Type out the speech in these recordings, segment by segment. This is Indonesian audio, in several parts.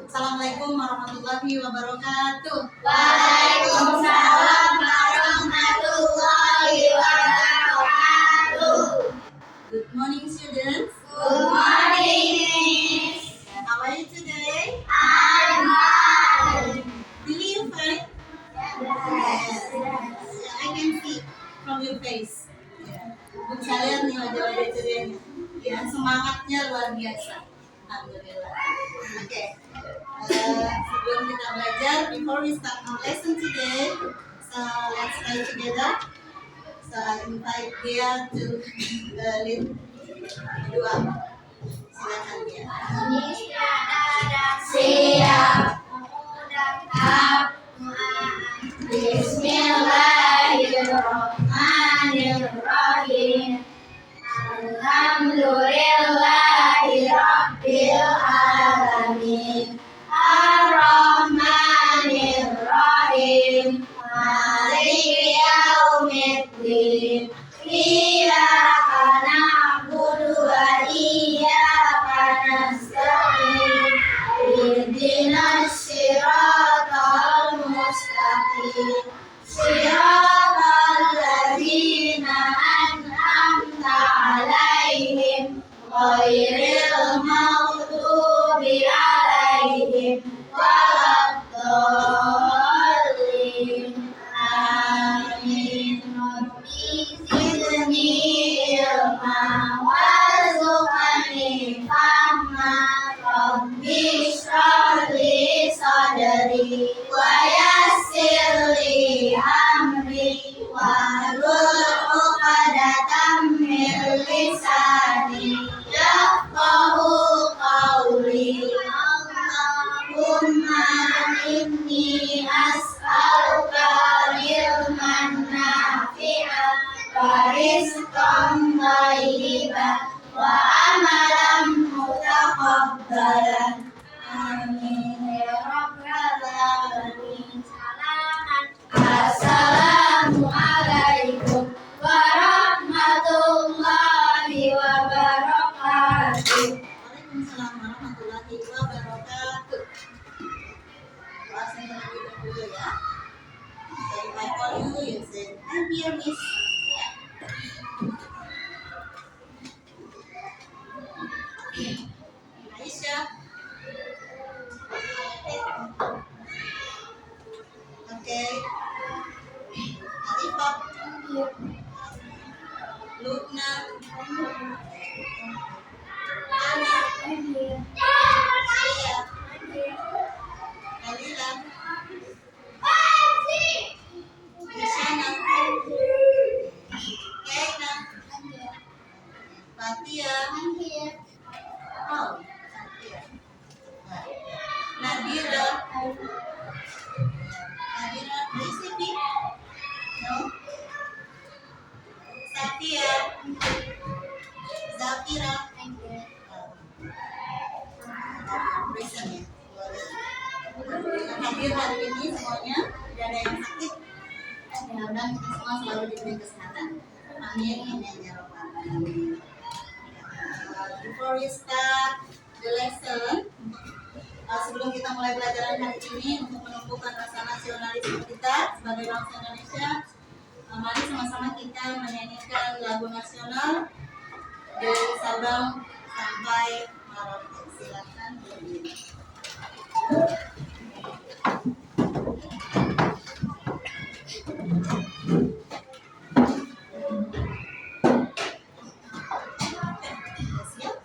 Assalamualaikum warahmatullahi wabarakatuh. Waalaikumsalam warahmatullahi wabarakatuh. Good morning, students. Good morning, Miss. How are you today? I'm fine. Really you fine? Yes. I can see from your face. Bisa lihat nih wajah-wajah cerianya. Ya, semangatnya luar biasa. Alhamdulillah. Oke. Sebelum kita belajar, before we start our lesson today, so let's pray together. So I invite Dia to lead doa. Silakan Dia. Siap. Bismillahirrahmanirrahim. Alhamdulillahirabbil alamin. Ar-Rahmanir-Rahim. Maliki yaumiddin. Iyyaka na'budu wa iyyaka nasta'in. Ihdinas siratal mustaqim. Siratal ladzina an'amta 'alaihim ghairil maghdubi 'alaihim waladdallin. Amin. Rabbi zidni ilma warzuqni fahma. Rabbi shrah li sadri wa yassir li amri wahlul 'uqdatam min lisani yafqahu qawli. Allahumma inni as'aluka ilman nafi'an wa rizqan thayyiban wa amalan mutaqabbalan. Amin ya rabbal alamin. Assalamualaikum warahmatullahi wabarakatuh. Waalaikumsalam warahmatullahi wabarakatuh. Bahasa Indonesia dulu ya. So if I call you, you say, I'm here, Miss. Ya. Aisyah. Oke. Arifah. Lukna. Ana. Sia. Kalila. Isyana. Kena. Fatia. Oh, Fatia. Nadira. Nadira, recipe? No. Satia. Zafira. Present ya. Hadir hari ini semuanya, tidak ada yang sakit. Mudah-mudahan kita semua selalu diberi kesehatan. Amin. Amin ya rabbal alamin. Before we start the lesson, sebelum kita mulai pelajaran hari ini untuk menumbuhkan rasa nasionalisme kita sebagai bangsa Indonesia, mari sama-sama kita menyanyikan lagu nasional dari Sabang sampai Merauke. Silakan berdiri. Siap?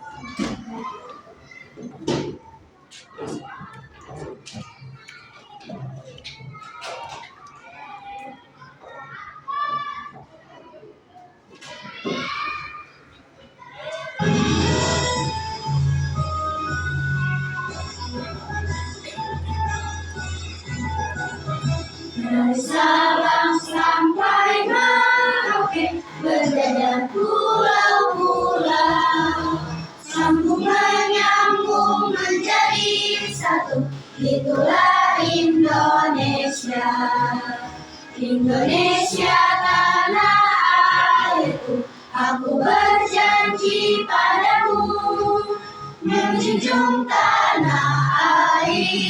Dari Sabang sampai Merauke berjajar pulau-pulau, sambung menyambung menjadi satu. Itulah Indonesia. Indonesia tanah airku, aku berjanji padamu menjunjung tanah air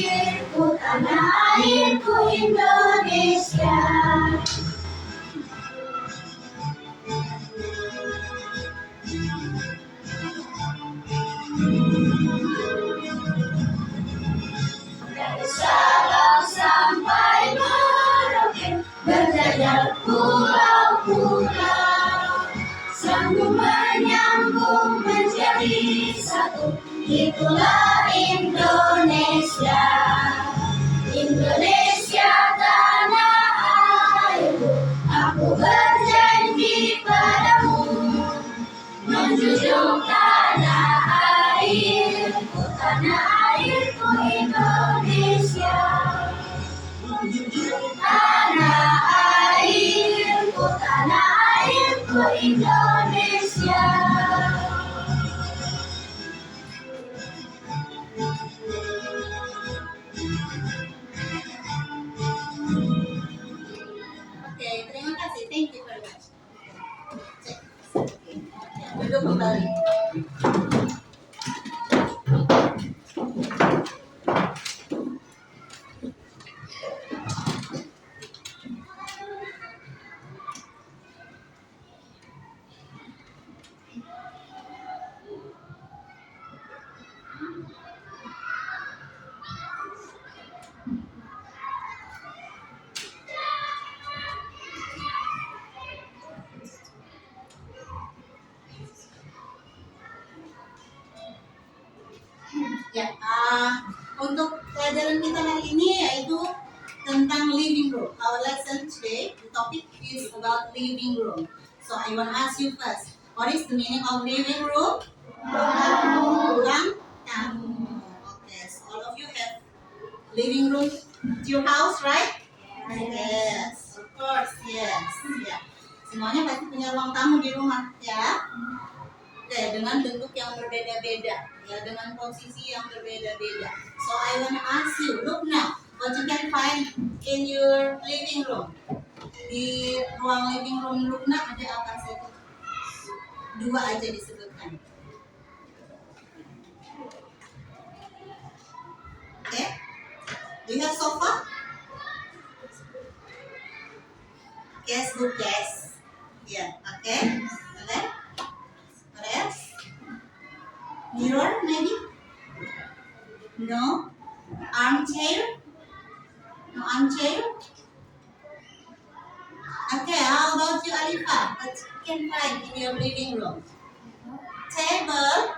itulah Indonesia. Indonesia tanah airku, aku berjanji padamu menjunjung tanah airku, tanah airku Indonesia. Menjunjung tanah airku Indonesia. Oke, terima kasih. Thank you very much. Cek. Duduk kembali. Ya, untuk pelajaran kita hari ini yaitu tentang living room. Our lesson today, the topic is about living room. So I want to ask you first, what is the meaning of living room? Ruang tamu. Okay, so all of you have living room to your house, right? Yes, of course, yes. Ya. Semuanya pasti punya ruang tamu di rumah, ya. Oke, dengan bentuk yang berbeda-beda, ya, dengan posisi yang berbeda-beda. So I want to ask you, look now, what you can find in your living room. Di ruang living room Lukna ada apa saja? Dua aja disebutkan. Oke, do you have sofa? Yes, good, yes. Yeah, okay. And then, what else? Mirror, maybe? No? Armchair? No armchair? Okay, how about you, Alifa? What you can find in your living room? Table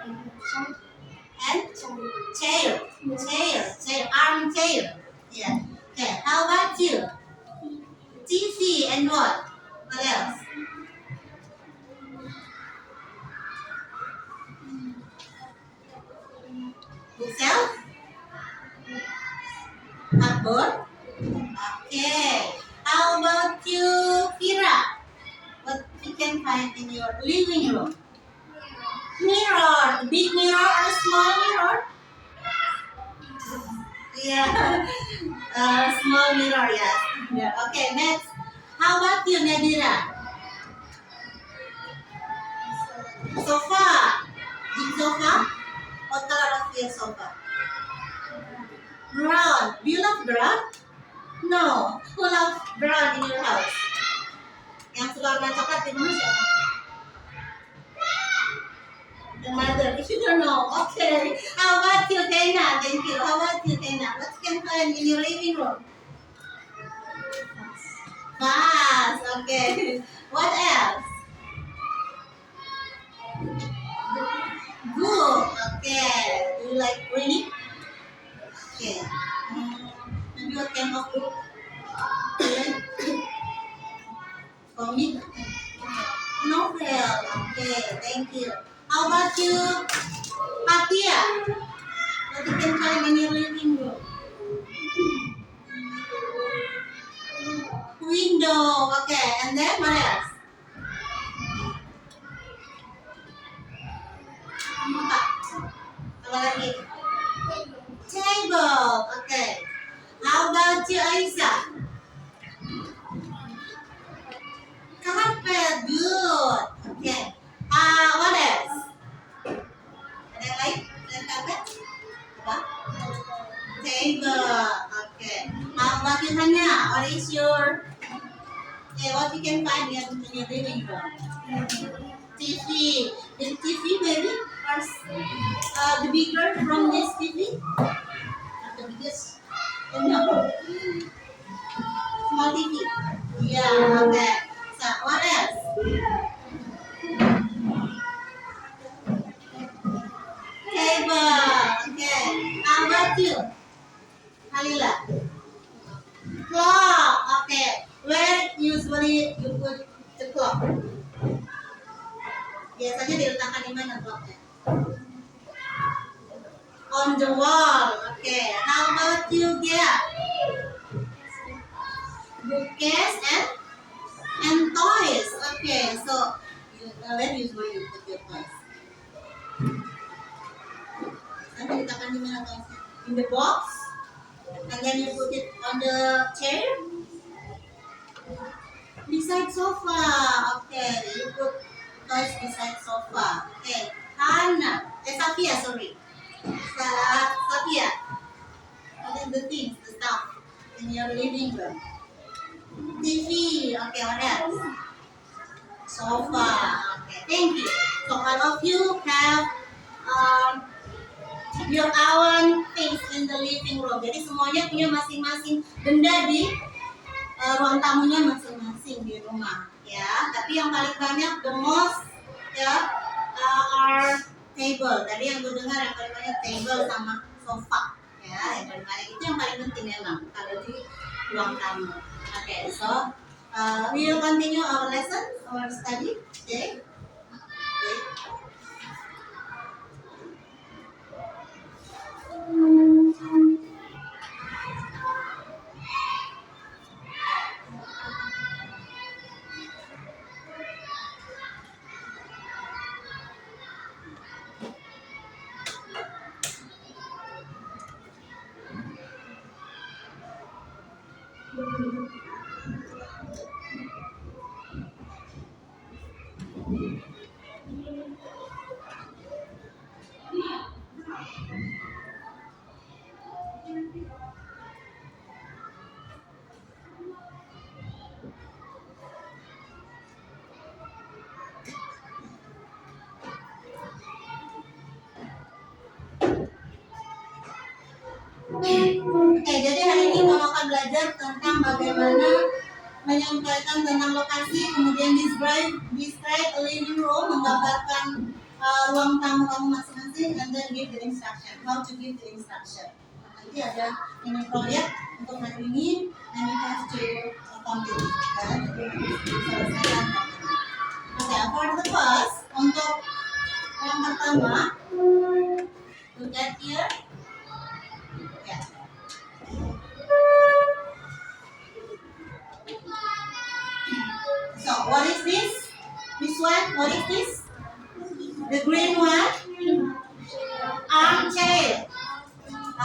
and chair. Armchair. Yeah. Okay, how about you? TV and what? What else? Bookshelf? Cupboard? Okay. How about you, Kira? What you can find in your living room? Mirror. Big mirror or small mirror? Yeah. Small mirror, yes. Yeah. Okay, next. How about you, Nadira? Sofa. Big sofa? What color of your sofa? Brown. Do you love brown? No. Who loves brown in your house? Yang suka warna coklat di rumah siapa? The mother. If you don't know, okay. How about you, Tena? Thank you. How about you, Tena? What you can find in your living room? Vase. Okay. What else? Book. Okay. Do you like reading? Okay. Maybe what kind of book? Comic? Novel. Okay, thank you. How about you, Patia? What you can find in your living room? Window. Okay, and then what else? Apa? Apa lagi? Table. Okay. How about you, Aisyah? Carpet. Good. Okay. What else? Ada yang lain? Selain carpet? Apa? Table. Okay. How about you, Hanya? What is your... Okay, what you can find in your living room? TV. The TV, maybe? Or the bigger from this TV? The biggest? No. Small TV. Yeah, okay. So, what else? Table. about you? Halila. Clock. Okay. Where usually you put the clock? Biasanya diletakkan di mana clocknya? On the wall. Okay. How about you, Gia? Bookcase and toys. Okay. So where usually you put your toys? Nanti diletakkan di mana toysnya? In the box. And then you put it on the chair. Beside sofa. Okay. You put toys beside sofa. Okay. Hana. Safia, sorry. Safia. What is the things, the stuff in your living room? TV. Okay, what else? Sofa. Okay, thank you. So all of you have your own things in the living room. Jadi semuanya punya masing-masing benda di ruang tamunya masing-masing di rumah. Ya, tapi yang paling banyak the most ya are table. Tadi yang gue dengar yang paling banyak table sama sofa. Ya, yang paling banyak itu yang paling penting memang kalau di ruang tamu. Okay, so we will continue our lesson, our study today. Okay. Jadi hari ini kamu akan belajar tentang bagaimana menyampaikan tentang lokasi, kemudian describe a living room, menggambarkan ruang tamu kamu masing-masing, and then give the instruction, how to give the instruction. Nanti ada ini proyek untuk hari ini, and you have to complete. Selesaikan. Okay, for the first, untuk yang pertama, look at here. Yeah. So, what is this? This one, what is this? The green one? Armchair.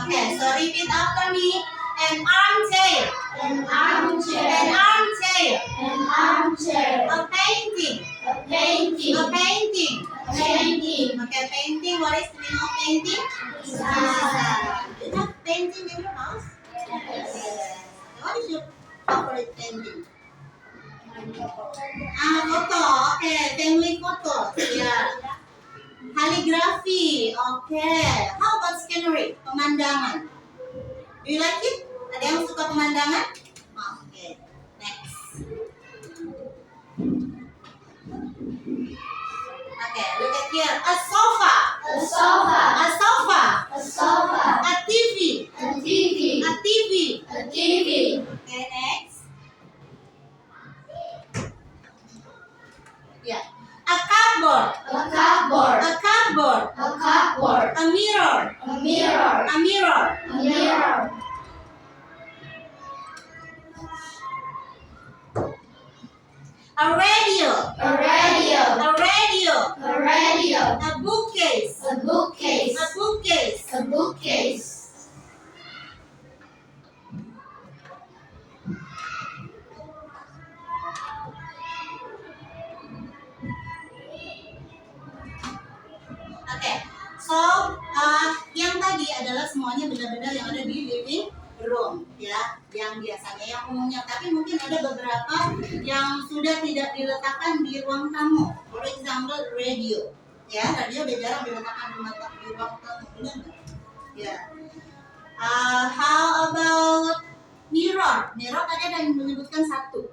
Okay, so repeat after me. An armchair. An armchair. An armchair. An armchair. A painting. A painting. A painting. A painting. Okay, painting. What is the meaning of painting? You have painting in your house? Yes. What is your favorite painting? Photo. Okay, family photo. Yeah. Calligraphy. Okay. How about scenery? Pemandangan. Do you like it? Ada yang suka pemandangan? Okay. Next. Okay, look at here. A sofa. A sofa. A sofa. A sofa. A TV. A TV. A TV. A TV. Okay, next. Yeah. A cupboard. A cupboard. A cupboard. A cupboard. A mirror. A mirror. A mirror. A mirror. A radio. A radio. A radio. A radio. A bookcase. A bookcase. A bookcase. A bookcase. Okay. So, yang tadi adalah semuanya benda-benda yang ada di living room, ya, yang biasanya, yang umumnya. Tapi mungkin ada beberapa yang sudah tidak diletakkan di ruang tamu. For example, radio. Ya, radio udah jarang diletakkan di ruang tamu, benar nggak? Ya. How about mirror? Mirror tadi ada yang menyebutkan satu.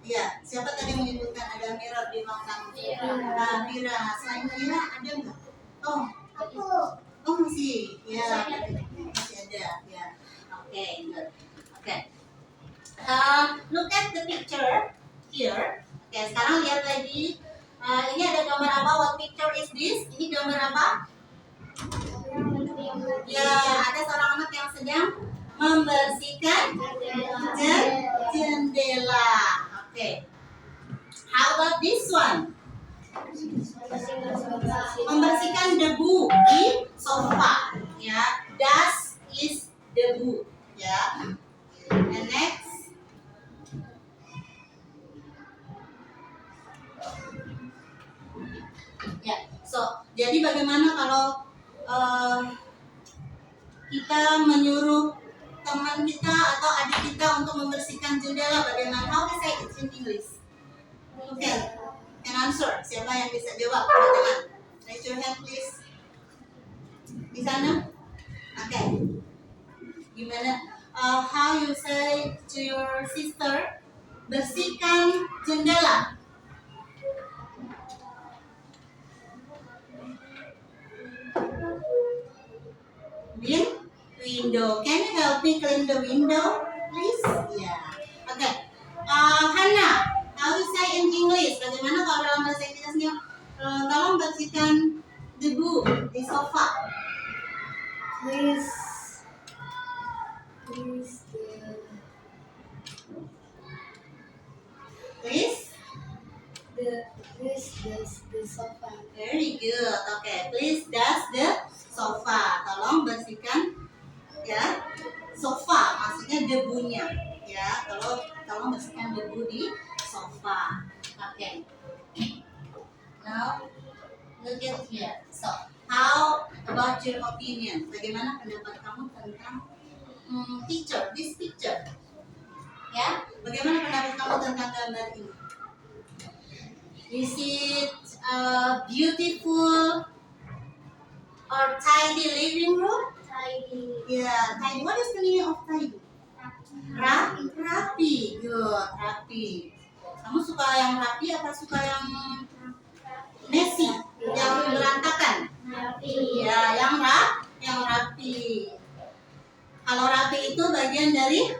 Ya, siapa tadi yang menyebutkan ada mirror di ruang tamu? Mira. Mira. Selain Mira ada nggak? Oh, masih. Ya, masih ada. Okay, good. Okay. Look at the picture here. Oke, sekarang lihat lagi. Ini ada gambar apa? What picture is this? Ini gambar apa? Ya, ada seorang anak yang sedang membersihkan jendela. Oke. How about this one? Membersihkan debu di sofa. Ya, dust is debu. Ya. And next. Ya, so jadi bagaimana kalau kita menyuruh teman kita atau adik kita untuk membersihkan jendela? Bagaimana? How we say it in English? Okay, can answer. Siapa yang bisa jawab? Teman-teman, raise your hand please. Di sana? Okay. Gimana? How you say to your sister? Bersihkan jendela. Window. Can you help me clean the window, please? Yeah. Okay. Hannah, how you say in English? Bagaimana kalau dalam bahasa Inggrisnya? Tolong bersihkan debu di sofa. Please dust the sofa. Very good. Okay, please dust the sofa. Tolong bersihkan ya sofa, maksudnya debunya ya. Tolong bersihkan debu di sofa. Okay. Now look at here. So, how about your opinion? Bagaimana pendapat kamu tentang picture, this picture? Ya, bagaimana pendapat kamu tentang gambar ini? Is it a beautiful or tidy living room? Tidy. Yeah, tidy. What is the meaning of tidy? Rapi. Good, rapi. Kamu suka yang rapi apa suka yang messy, yang berantakan? Rapi. Ya, yang rapi. Kalau rapi itu bagian dari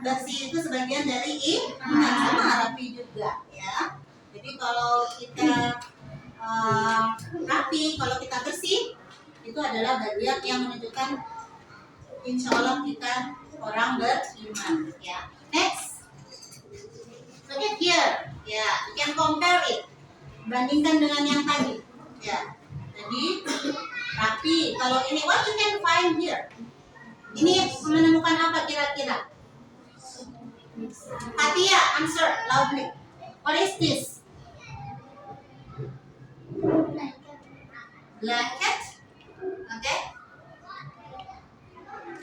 bersih, itu sebagian dari iman, sama rapi juga ya. Jadi kalau kita rapi, kalau kita bersih, itu adalah bagian yang menunjukkan insya Allah kita orang beriman ya. Next, look at here. Ya, you can compare it. Bandingkan dengan yang tadi. Ya, jadi rapi. Kalau ini, what you can find here? Ini menemukan apa kira-kira? Katia, answer loudly. What is this? Blanket. Okay.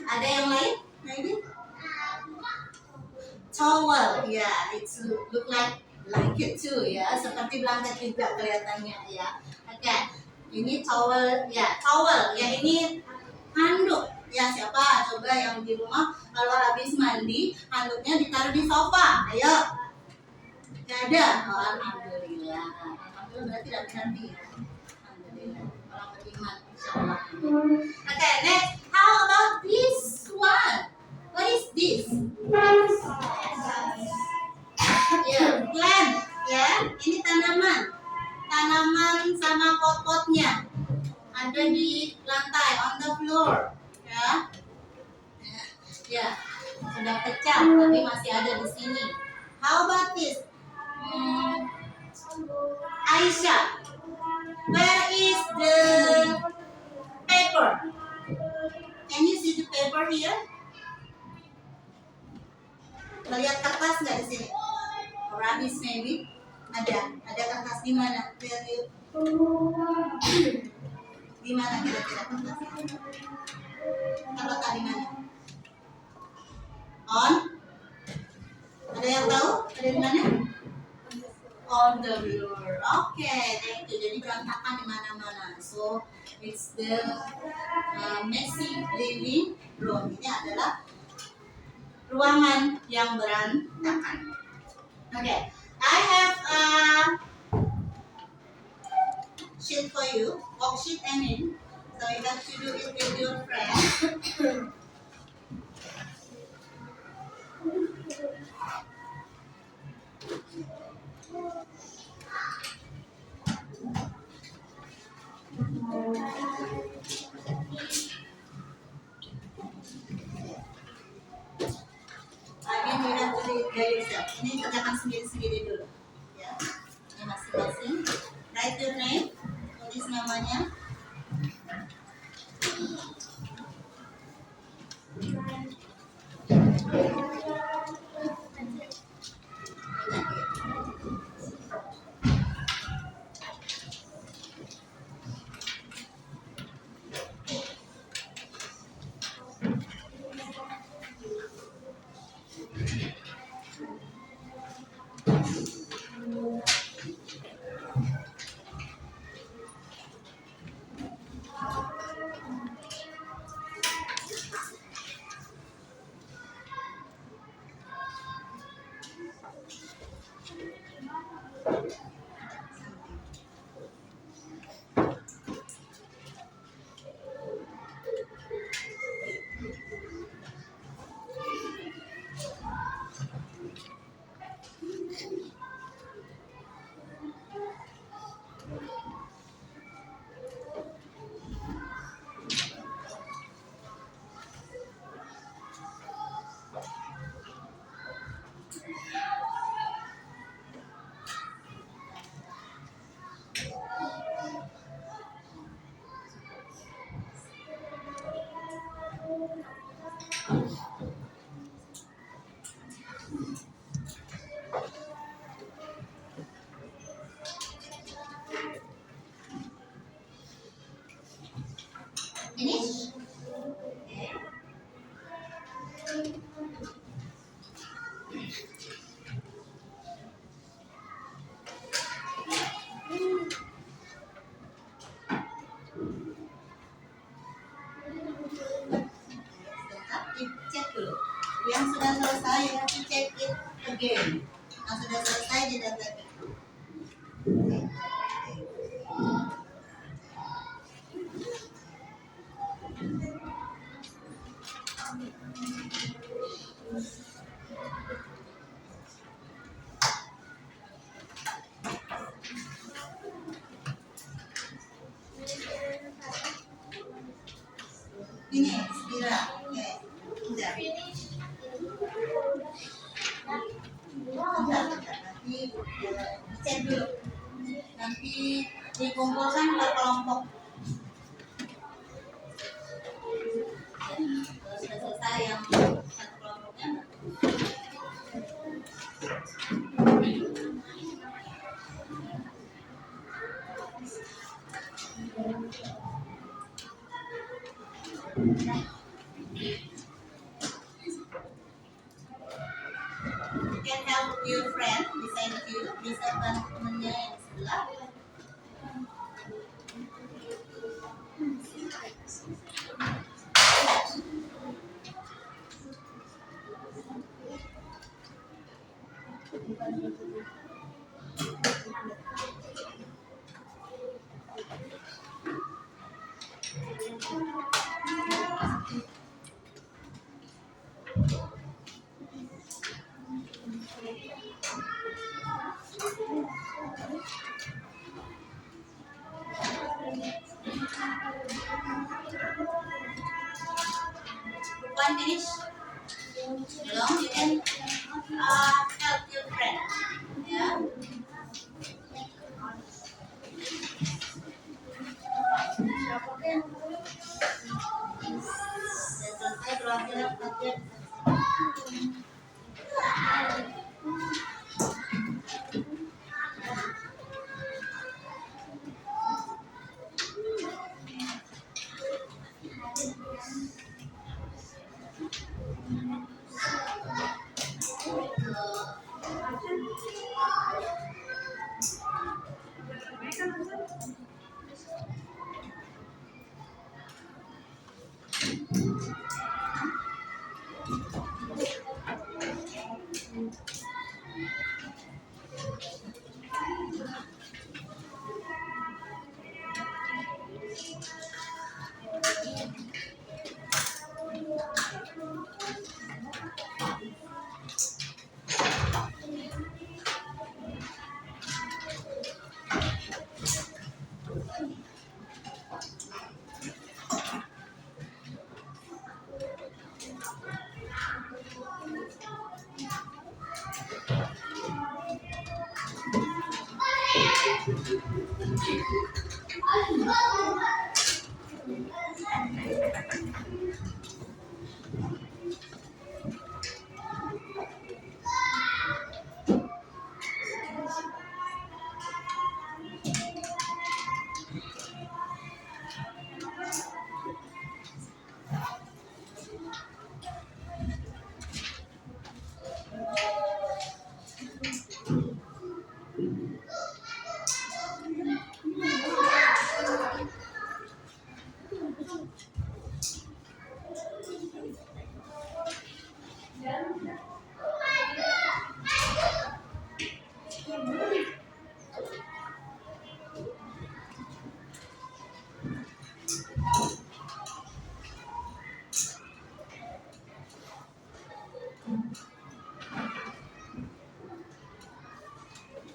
Ada yang lain? Maybe? Towel. Yeah, it look like blanket too ya. Seperti blanket juga kelihatannya ya. Okay. Ini towel. Ya, towel. Ya, ini handuk. Ya, siapa coba yang di rumah kalau habis mandi handuknya ditaruh di sofa? Ayo. Gak ada. Oh, alhamdulillah. Alhamdulillah berarti tidak berhenti ya. Alhamdulillah. Orang beriman insyaallah. Okay, next. How about this one? What is this? Ya, plant. Ya, ini tanaman. Tanaman sama pot-potnya ada di lantai, on the floor. Ya, ya, sudah pecah tapi masih ada di sini. How about this? Aisyah, where is the paper? Can you see the paper here? Melihat kertas nggak di sini? Habis maybe. Ada kertas di mana? Where you? Di mana kira-kira kertasnya? Terletak di mana? On? Ada yang tahu? Ada di mana? On the floor. Okay, thank you. Jadi berantakan di mana-mana. So it's the messy living room. Ini adalah ruangan yang berantakan. Okay, I have a sheet for you. Worksheet I mean. So you have to do it with your friend. by yourself. Ini kerjakan sendiri-sendiri dulu. Ya, ini masing-masing. Write your name, tulis namanya. Finish? Okay. Cek dulu. Yang sudah selesai, you have to check it again. Yang sudah selesai tidak lagi. Ini, Spira. Oke. Udah. Bentar. Nanti cek dulu. Nanti dikumpulkan ke kelompok. Kalau sudah selesai yang satu kelompoknya. You can help your friend beside you, bisa bantu temennya yang sebelah. One finish. Belum, you can help your friend. Ya. Sudah selesai terakhir.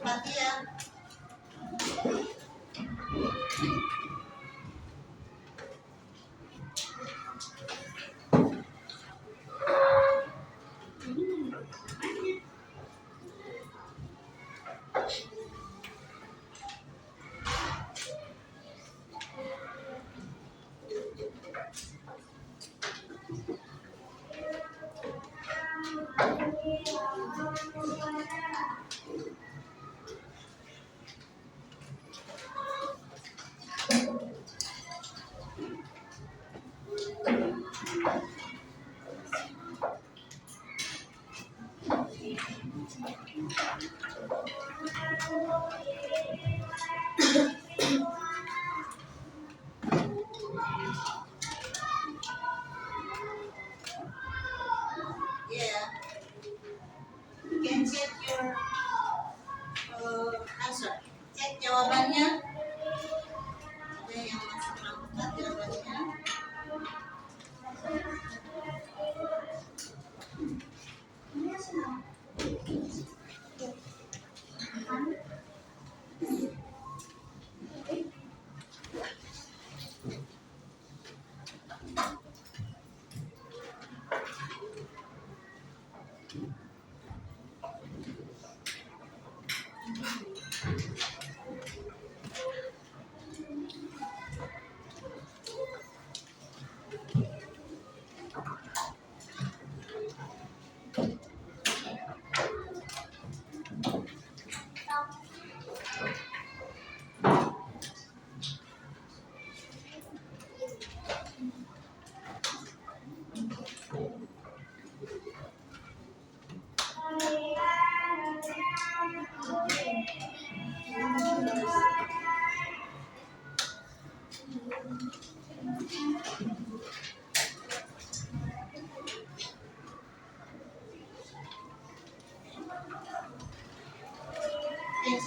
Mati ya. Yeah. You can check your answer. Cek jawabannya. Ada yang masih kurang tepat jawabannya.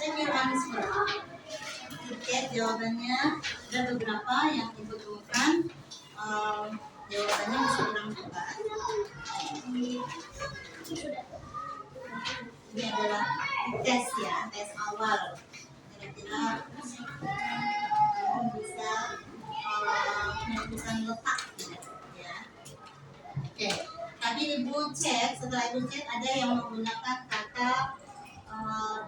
Check your answer. Cek jawabannya. Ada beberapa yang ibu temukan jawabannya masih kurang tepat. Ini adalah tes ya, tes awal. Kira-kira bisa menentukan letak ya. Oke, tadi ibu cek, setelah ibu cek ada yang menggunakan kata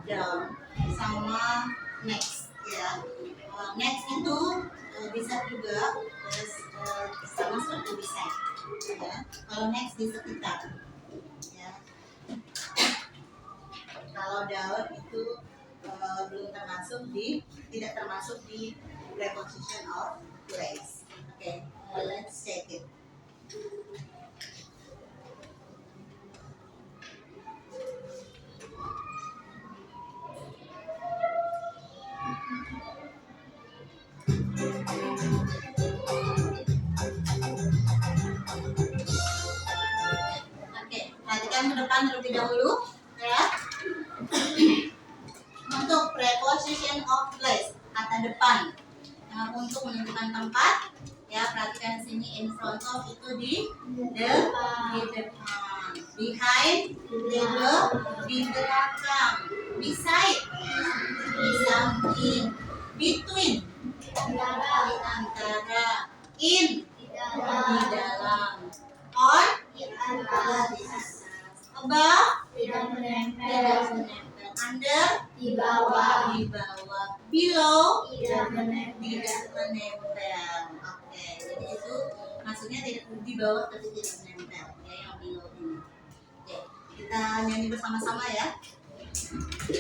down sama next ya. Next itu bisa juga sama seperti beside ya. Kalau next di sekitar ya. Kalau down itu belum termasuk tidak termasuk di preposition of place. Oke, let's check it. Oke, perhatikan ke depan terlebih dahulu ya. Untuk preposition of place, kata depan. Untuk menunjukkan tempat ya, perhatikan di sini in front of itu di depan, behind di belakang, beside di samping, between di antara, in di dalam, on di atas, above tidak menempel, under di bawah, below Tidak menempel. tidak menempel. Oke, jadi itu maksudnya tidak di bawah tapi tidak menempel. Ya, yang below ini. Oke, kita nyanyi bersama-sama ya.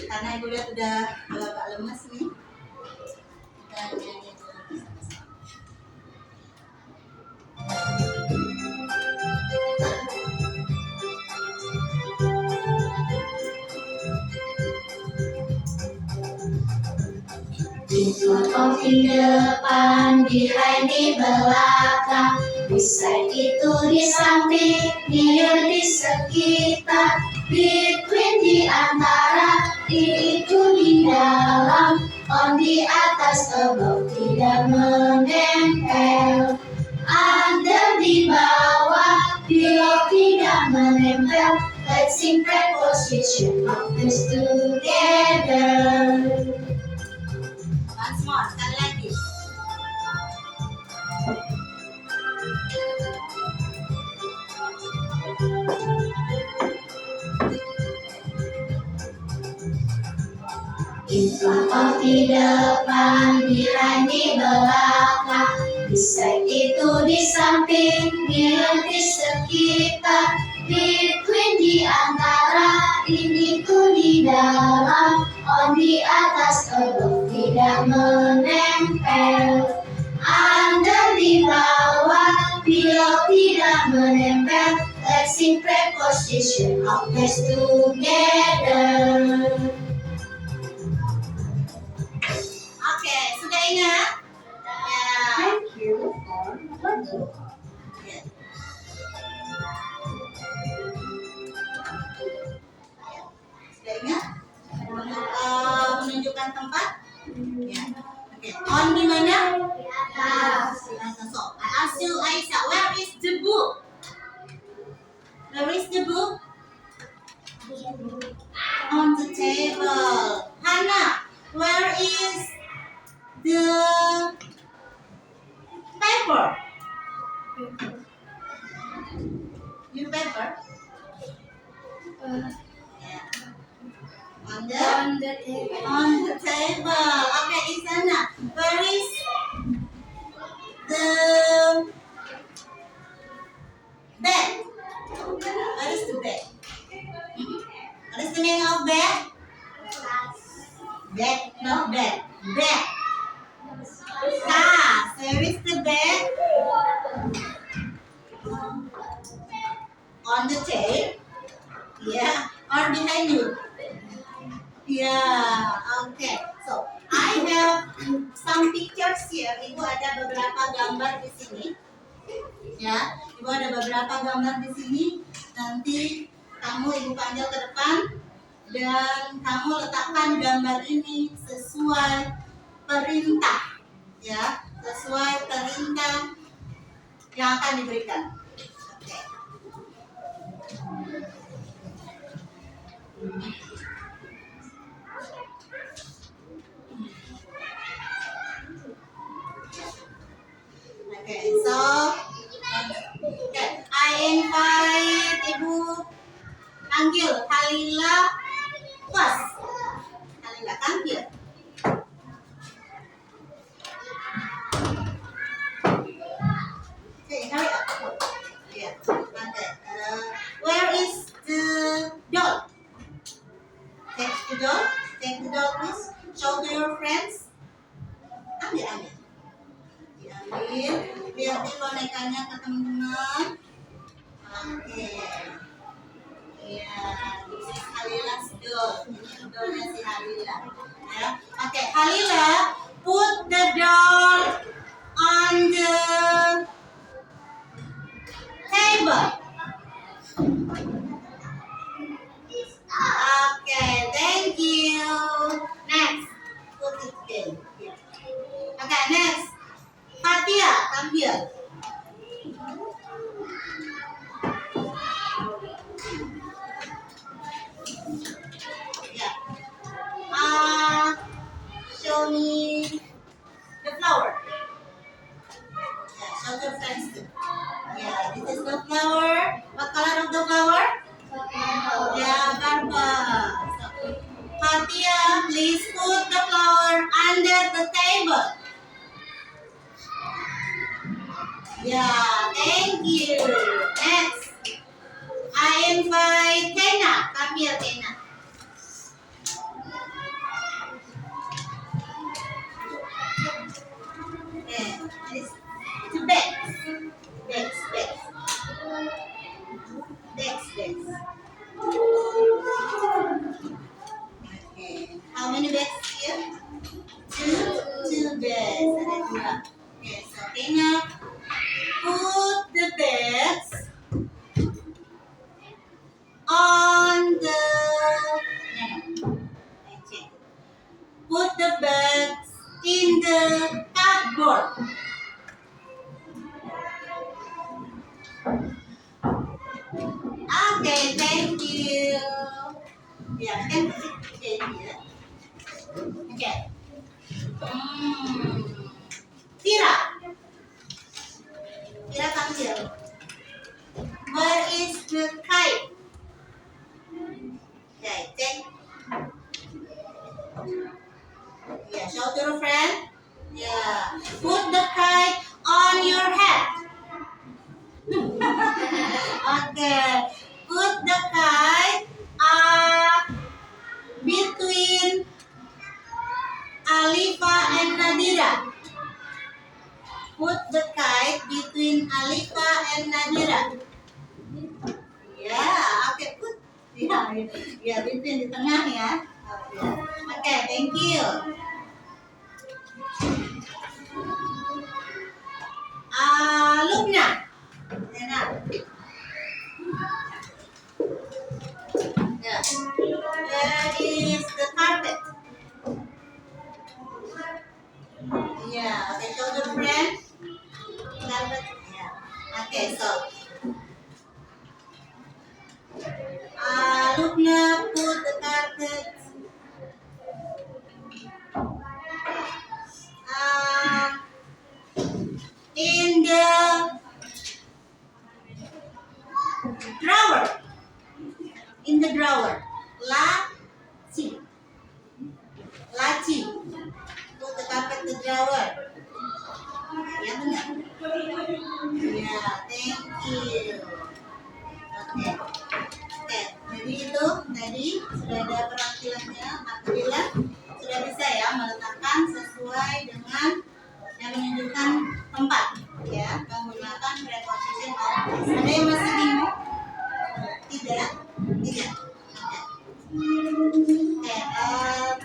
Karena ibu lihat udah agak lemes nih. Kita nyanyi dulu bersama-sama. Di foto di depan, behind di belakang, beside itu di samping, near di sekitar, between di antara, in itu di dalam, on di atas, above tidak menempel, under di bawah, below tidak menempel. Let's sing preposition of this together. Once more, sekali lagi. In front of di depan, behind di belakang, beside itu di samping, near di sekitar, between di antara, in itu di dalam, on di atas, above tidak menempel, under di bawah, below tidak menempel. Let's sing preposition of this together. Oke, sudah ingat? Ya. Thank you for learning. Ya. Sudah ingat? Untuk menunjukkan tempat? Ya. Oke, on di mana? So, I ask you, Aisyah, where is the book? Where is the book? On the table. Hannah, where is the paper? Your paper? Yeah. On the table. on the table. Okay, Isana, where is the bed? Where is the bed? What is the meaning of bed? Bed, not bed. Bed. Ah, where is the bed? On the table. Yeah, or behind you. Yeah, okay. So I have some pictures here. Ibu ada beberapa gambar di sini. Ya, ibu ada beberapa gambar di sini. Nanti kamu ibu panggil ke depan dan kamu letakkan gambar ini sesuai perintah. Ya, sesuai perintah yang akan diberikan. Oke. Okay, so I invite Ibu panggil Halila first. Halila panggil. Okay, hurry up. Yeah. Okay. Where is the doll? Take the doll. Take the doll, please. Show to your friends. Ambil. Diambil. Lihat di bonekanya ke teman-teman. Oke. Ya, this is Halila's doll. Ini dollnya si Halila. Ya. Oke, Halila, put the doll on the table. Okay, thank you. Next, put it again. Okay, next. Fatia, come here. Yeah. Show me the flower. Yeah, show your friends too. Yeah, this is the flower. What color of the flower? Yeah, purple. So, Fatia, please put the flower or under the table? Yeah, thank you. Next, I invite Tena. Come here, Tena. Okay, this to bags. Bags. Okay, how many bags here? Two bags. Ada dua. Okay, so Tena, put the bags on the. No. I check. Put the bags in the cupboard. Okay, thank you. Yeah, can put it here. Okay. Tira. Tira, come here. Where is the kite? Okay, take. Yeah, show to your friend. Yeah. Put the kite on your head. Okay. Put the kite between Alifa and Nadira. Put the kite between Alifa and Nadira. Yeah, okay, put. Yeah, between di tengah ya. Okay, thank you. Lubna. Enak. Yeah. Where is the carpet? Yeah, okay, show the friend. Carpet. Yeah. Okay, so Lubna put the carpet in the drawer. In the drawer. Laci. Put the carpet in the drawer. Ya benar. Ya, thank you. Oke. Jadi itu tadi sudah ada perwakilannya. Alhamdulillah sudah bisa ya meletakkan sesuai dengan yang menunjukkan tempat ya, menggunakan preposition of place. Ada yang masih bingung? Tidak. Okay,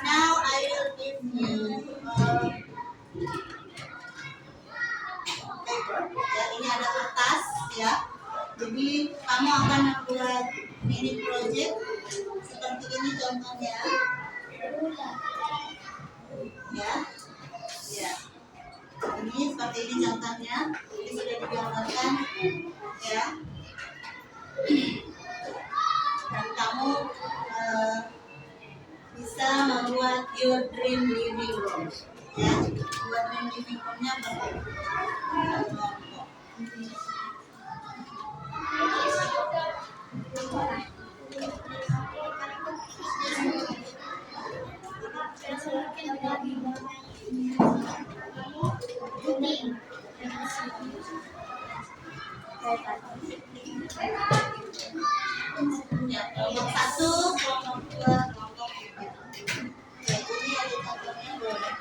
now I will give you paper. Ya, ini ada kertas ya. Jadi kamu akan membuat mini project seperti ini contohnya. Ya. Ini seperti ini contohnya. Ini sudah digambarkan ya. Dan kamu bisa membuat your dream living room ya. Buat dream living roomnya ya, kelompok 1, kelompok 2, kelompok 3. Ya, ini ada contohnya boleh.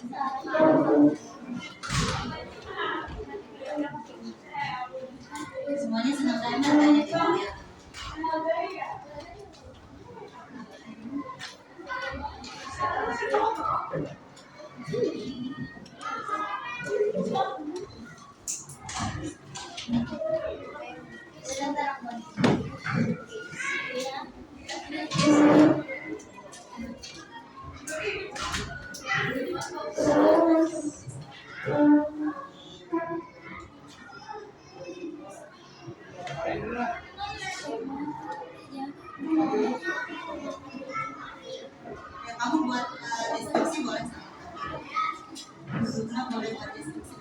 Semuanya senang kan banyak yang lihat. Ya, kamu buat deskripsi boleh sama Sukna boleh buat deskripsi.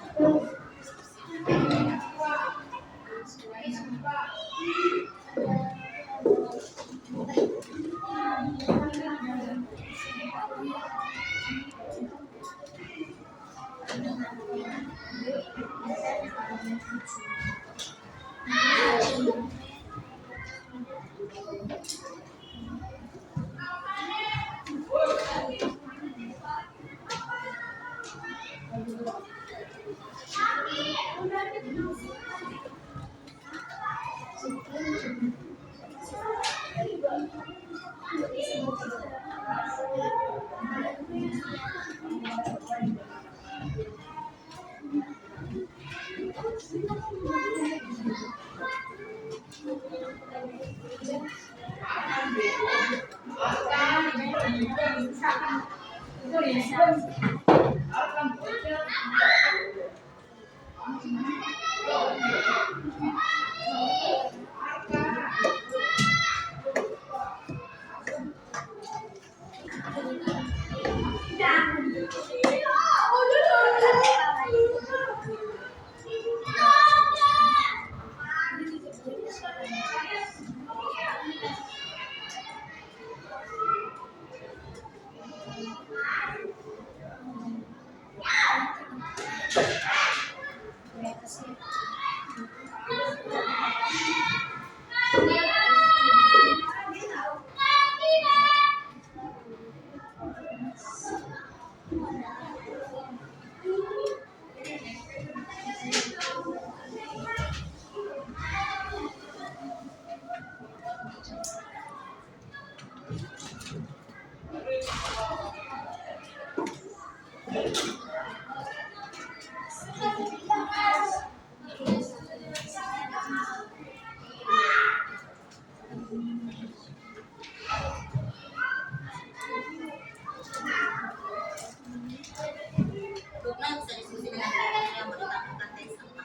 Sukna bisa diskusi dengan teman yang menetapkan teks sama.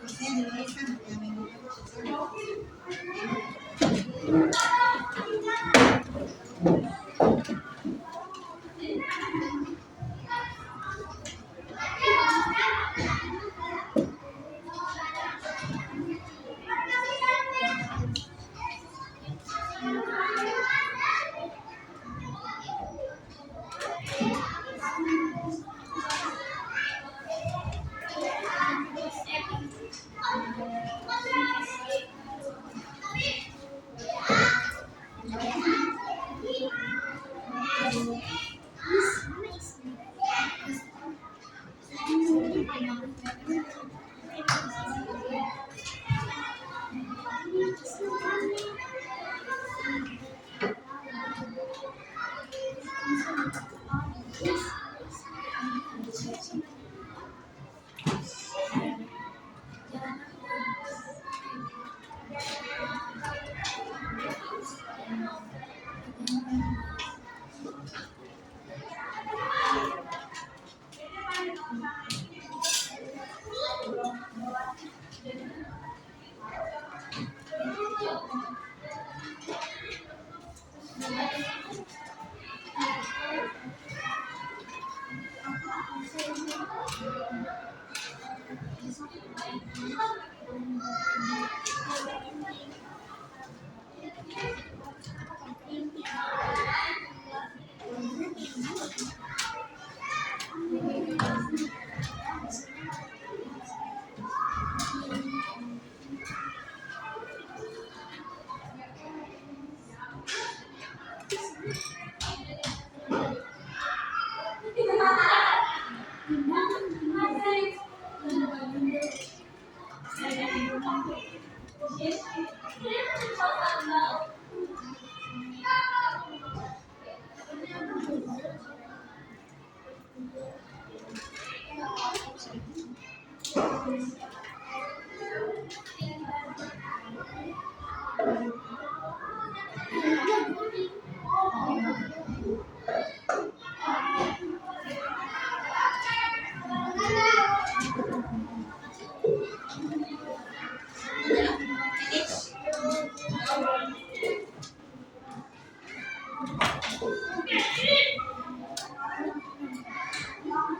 Biasanya ditulis kan yang minggu itu.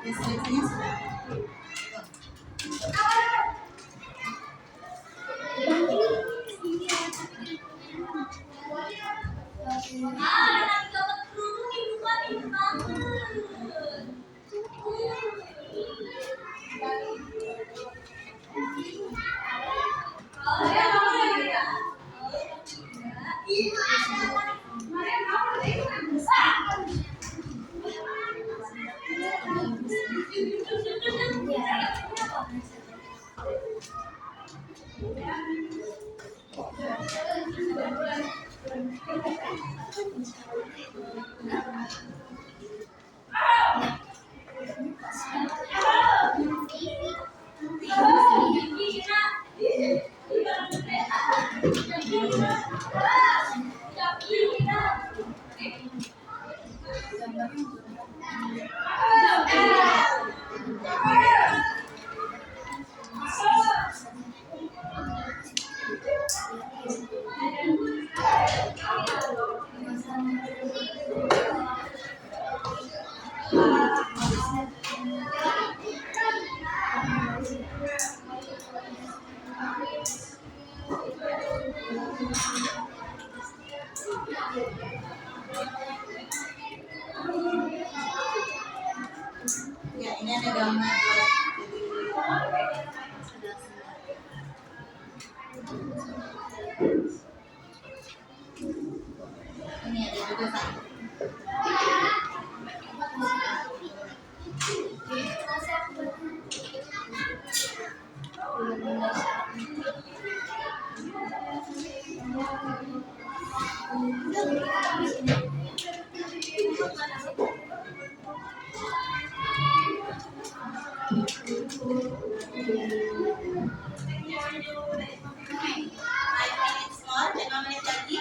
Deskripsinya sudah. minutes more, 5 menit lagi.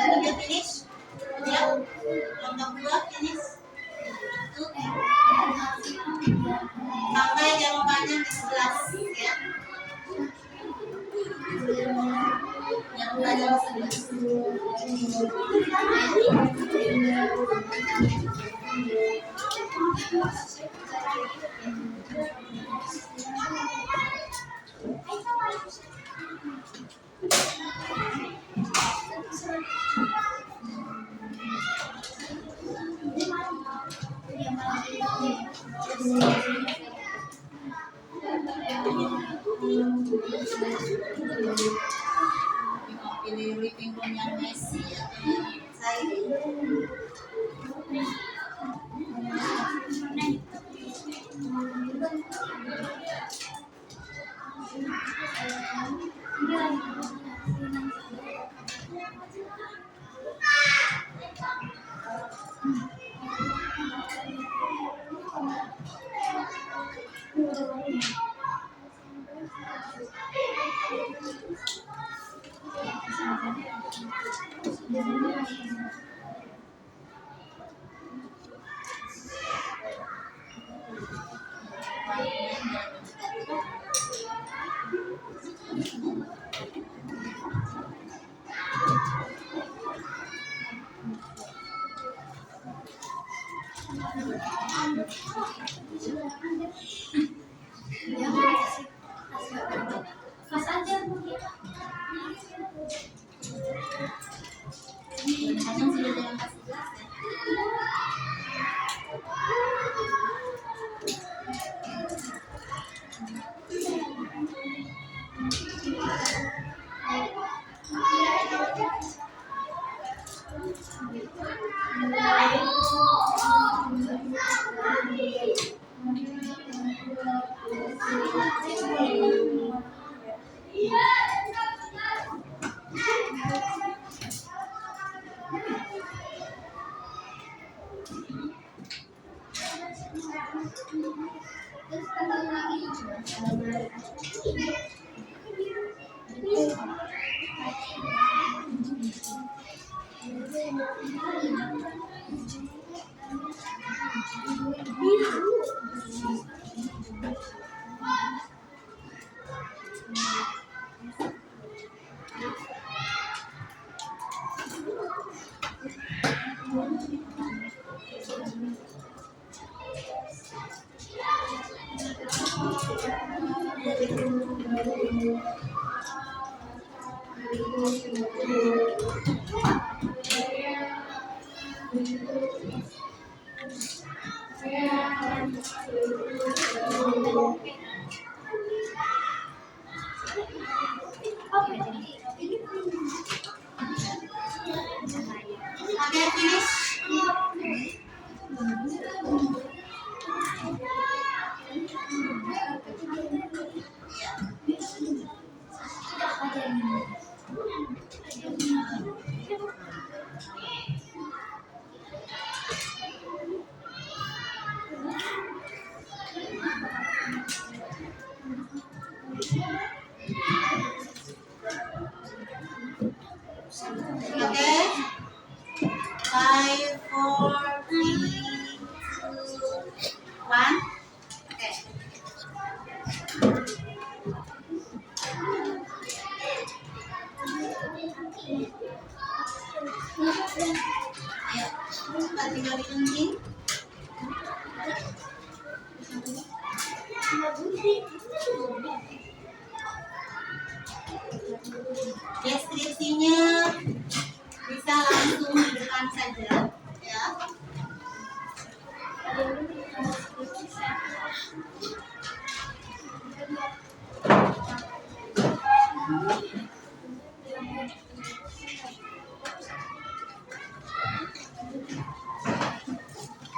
Udah finish? Ya? Kelompok 2 finish? Sampai jawabannya di 11 ya. Jawabannya di 11. Pilih living room yang messy atau yang tidy. Pas aja Kadang sudah dengan kasih kelas ya. Terus tambah lagi. Okay, finish. Okay. 5, 4, 3, 2, 1. Okay. Ayo, cepat tinggal digunting. Deskripsinya bisa langsung di depan saja, ya.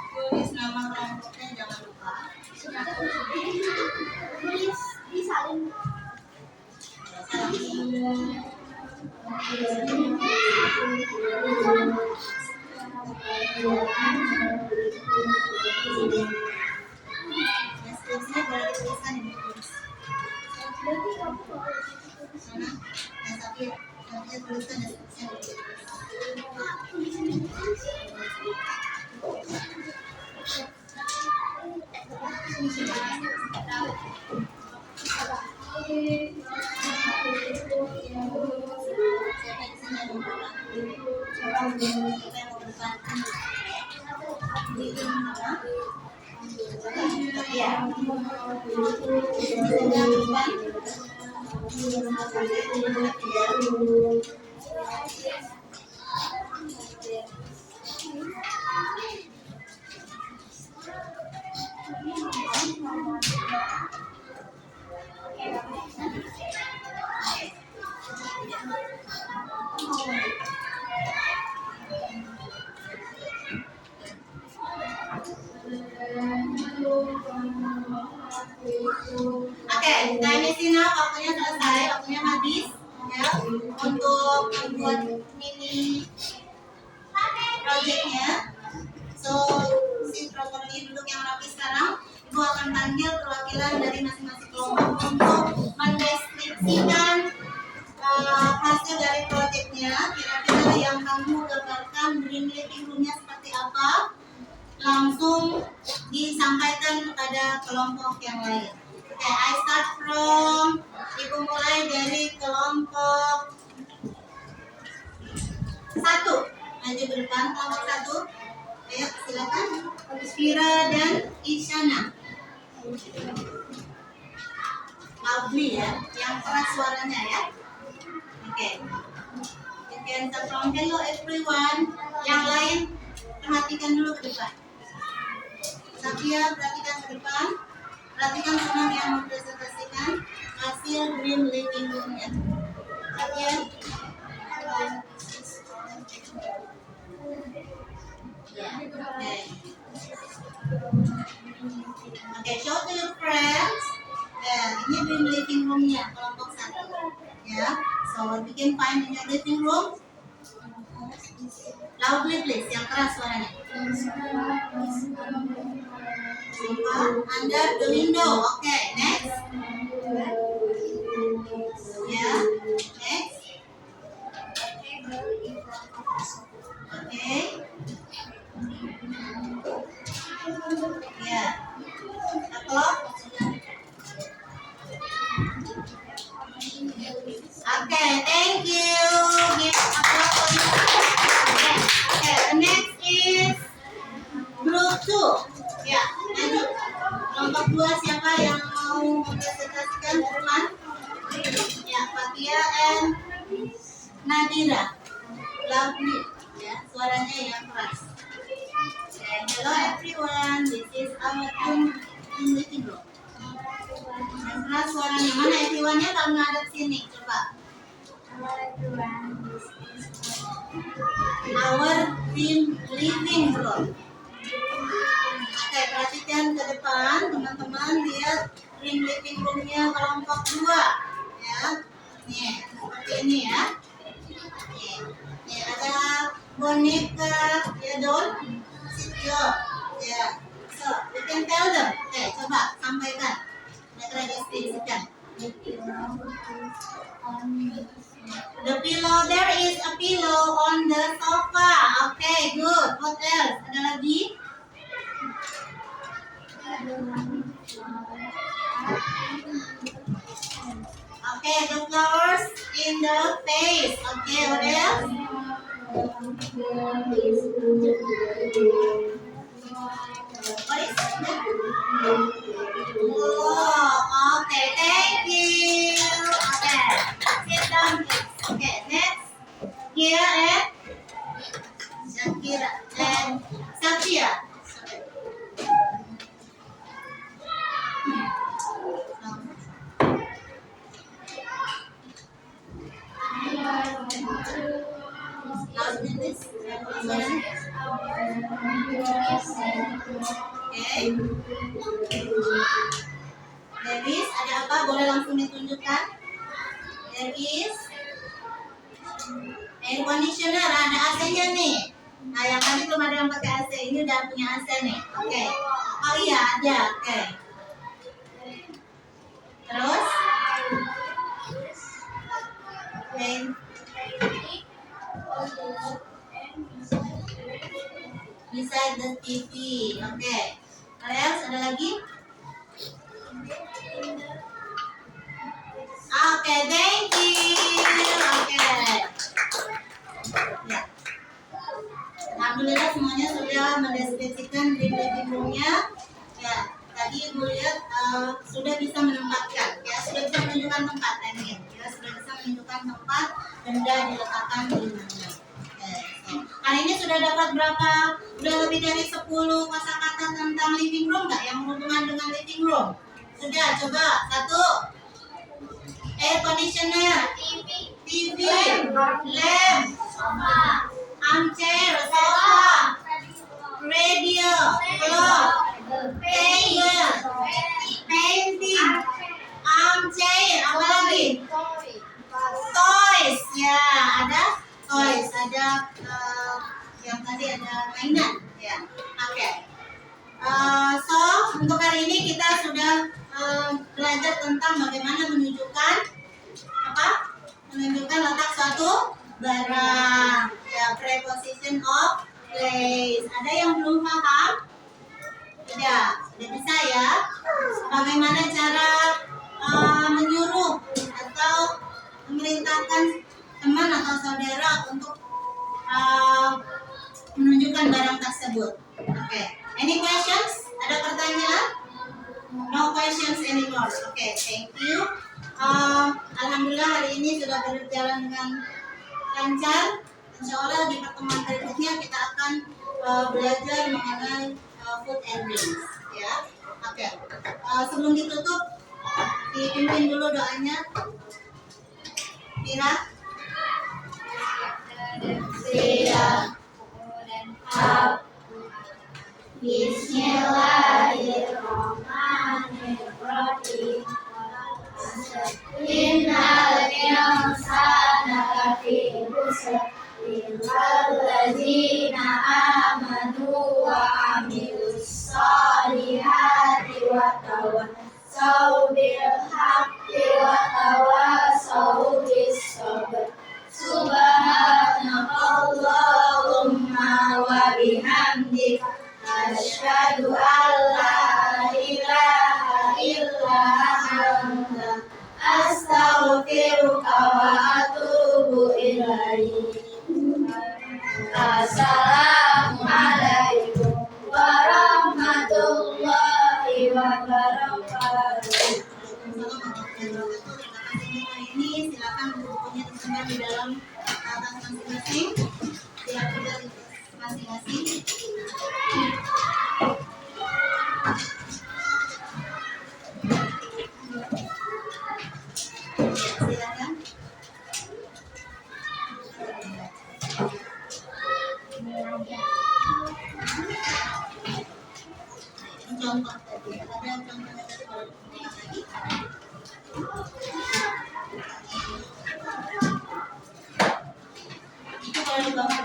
Tulis nama kelompoknya, jangan lupa. Tulis disalin. Deskripsinya boleh dituliskan di buku. Berarti kamu mau Mana? Tapi tuliskan deskripsinya di buku. Siapa di sini yang mau pulang? Siapa yang mau berbantu? Ya. Oke, nah ini sih waktunya selesai, waktunya habis ya untuk membuat mini projectnya. So, sit properly, duduk yang rapi sekarang. Ibu akan panggil perwakilan dari masing-masing kelompok untuk mendeskripsikan hasil dari projectnya. Kira-kira yang kamu gambarkan dream living room-nya seperti apa, langsung disampaikan kepada kelompok yang lain. Oke, I start from, Ibu mulai dari kelompok 1. Maju ke depan, kelompok 1. Ayo, silakan. Fira dan Isyana. Loudly ya, yang keras suaranya ya. Oke. You can start from hello everyone. Yang lain, perhatikan dulu ke depan. Satya, perhatikan ke depan. Perhatikan teman yang mempresentasikan hasil dream living room-nya. Satya. Ya, oke. Oke, show to your friends. Ya, ini dream living room-nya, kelompok 1. Ya, so you can find in your living room. Loudly please, yang keras suaranya. Under the window. Okay, next. Yeah, next. Okay. Yeah. A clock. Okay, thank you. Give applause for you. Okay, the next is group 2. Ya, lanjut. Kelompok 2 siapa yang mau mempresentasikan ke depan? Ya, Fatia and Nadira. Lovely. Ya, suaranya yang keras. Okay, hello everyone. This is our team in meeting room. Yang keras suaranya. Mana everyone-nya kalau ada di sini? Coba. Our team living room. Oke, perhatikan ke depan teman-teman, lihat ring living roomnya kelompok 2 ya. Nih, seperti ini ya. Nih ada boneka ya, doll, sitio ya. So, you can tell them. Oke, coba sampaikan. Mereka deskripsikan. The pillow, there is a pillow on the sofa. Okay, good. What else? Ada lagi? Okay, the flowers in the face. Okay, what else? What is that? Oh, okay, thank you. Okay, sit down please. Okay, next. Here and Shakira and Safia. Last minute. Okay. There is, ada apa? Boleh langsung ditunjukkan. There is air conditioner, ada AC-nya nih. Nah, yang tadi belum ada yang pakai AC, ini udah punya AC nih. Oke. Oh iya, ada. Oke. Terus? Oke. Beside the TV. Oke. Terus ada lagi? Oke, thank you. Oke. Ya. Alhamdulillah semuanya sudah mendeskripsikan living roomnya. Ya, tadi Ibu lihat sudah bisa menempatkan, ya sudah bisa menunjukkan tempat, ya sudah bisa menunjukkan tempat benda diletakkan di mana. Oke, so, hari ini sudah dapat berapa? Sudah lebih dari 10 kosakata tentang living room nggak yang berhubungan dengan living room? Sudah, coba satu. Air conditioner, TV, lamp, armchair, sofa, radio, clock, table, painting, armchair, apa lagi? Toys, ya ada toys, ada yang tadi ada mainan, ya. Oke. So untuk hari ini kita sudah belajar tentang bagaimana menunjukkan letak suatu barang, ya, preposition of place. Ada yang belum paham? Tidak, sudah bisa ya. Bagaimana cara menyuruh atau memerintahkan teman atau saudara untuk menunjukkan barang tersebut. Oke. Any questions? Ada pertanyaan? No questions anymore. Okay, thank you. Alhamdulillah hari ini sudah berjalan dengan lancar. Insya Allah di pertemuan berikutnya kita akan belajar mengenai food and drinks. Ya, oke. Sebelum ditutup, dipimpin dulu doanya. Mira. Bismillahirrahmanirrahim. Innal insana lafi khusr illal ladzina amanu wa amilus solihat وتواصوا بالحق وتواصوا بالصبر سبحانك اللهم وبحمدك أشهد أن لا إله إلا أنت أستغفرك وأتوب إليك. Assalamualaikum warahmatullahi wabarakatuh. Ini silakan bukunya tersebar di dalam tas masing-masing. Silakan dari masing-masing. Silakan. Contoh tadi, ada contohnya dari buku lagi. Itu kalau di bawah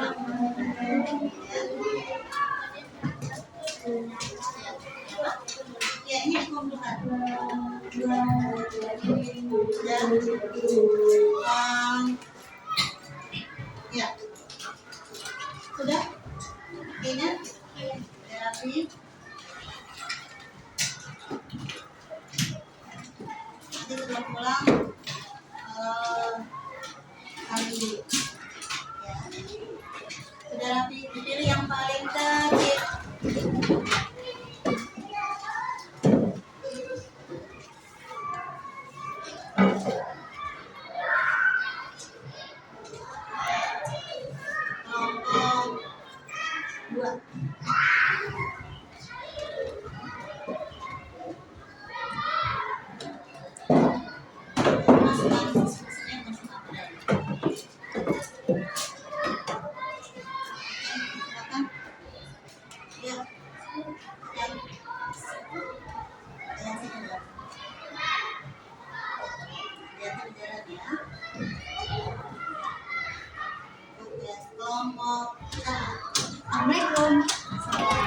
ya, ini dikumpulkan. Ya, sudah? Ingat? Terapi. Nanti setelah pulang kali dulu. Ya. Sudah rapi, dipilih yang paling kecil. Kelompok 2. Assalamualaikum.